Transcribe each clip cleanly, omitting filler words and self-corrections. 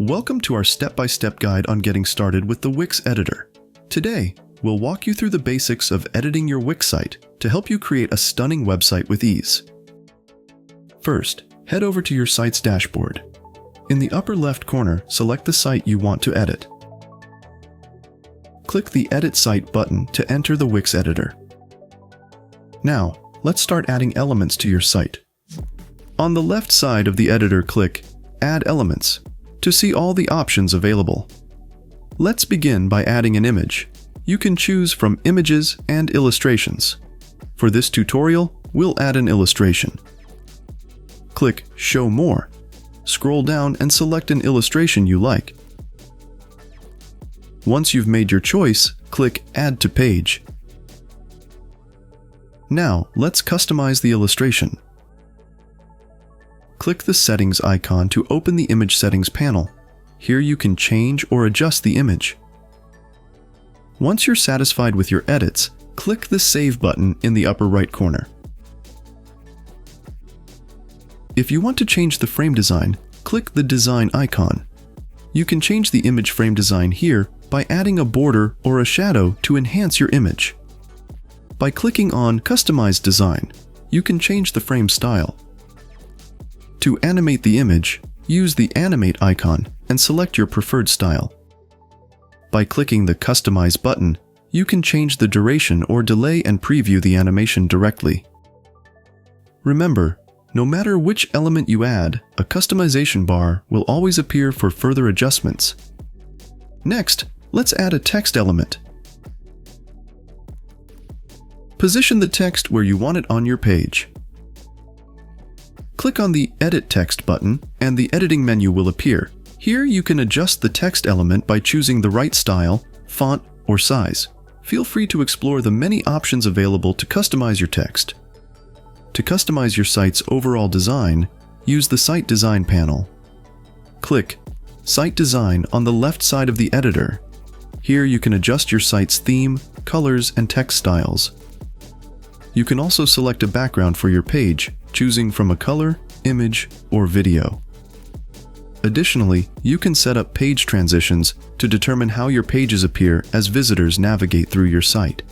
Welcome to our step-by-step guide on getting started with the Wix Editor. Today, we'll walk you through the basics of editing your Wix site to help you create a stunning website with ease. First, head over to your site's dashboard. In the upper left corner, select the site you want to edit. Click the Edit Site button to enter the Wix Editor. Now, let's start adding elements to your site. On the left side of the editor, click Add Elements to see all the options available. Let's begin by adding an image. You can choose from images and illustrations. For this tutorial, we'll add an illustration. Click Show More. Scroll down and select an illustration you like. Once you've made your choice, click Add to Page. Now, let's customize the illustration. Click the Settings icon to open the Image Settings panel. Here you can change or adjust the image. Once you're satisfied with your edits, click the Save button in the upper right corner. If you want to change the frame design, click the Design icon. You can change the image frame design here by adding a border or a shadow to enhance your image. By clicking on Customize Design, you can change the frame style. To animate the image, use the Animate icon and select your preferred style. By clicking the Customize button, you can change the duration or delay and preview the animation directly. Remember, no matter which element you add, a customization bar will always appear for further adjustments. Next, let's add a text element. Position the text where you want it on your page. Click on the Edit Text button and the editing menu will appear. Here you can adjust the text element by choosing the right style, font, or size. Feel free to explore the many options available to customize your text. To customize your site's overall design, use the Site Design panel. Click Site Design on the left side of the editor. Here you can adjust your site's theme, colors, and text styles. You can also select a background for your page, choosing from a color, image, or video. Additionally, you can set up page transitions to determine how your pages appear as visitors navigate through your site.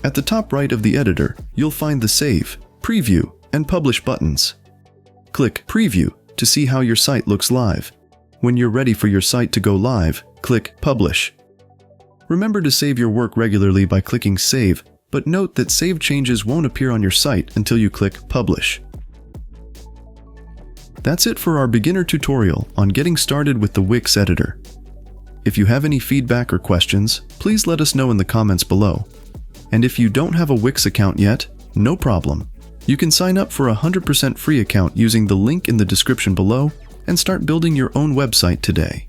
At the top right of the editor, you'll find the Save, Preview, and Publish buttons. Click Preview to see how your site looks live. When you're ready for your site to go live, click Publish. Remember to save your work regularly by clicking Save, but note that saved changes won't appear on your site until you click Publish. That's it for our beginner tutorial on getting started with the Wix Editor. If you have any feedback or questions, please let us know in the comments below. And if you don't have a Wix account yet, no problem. You can sign up for a 100% free account using the link in the description below and start building your own website today.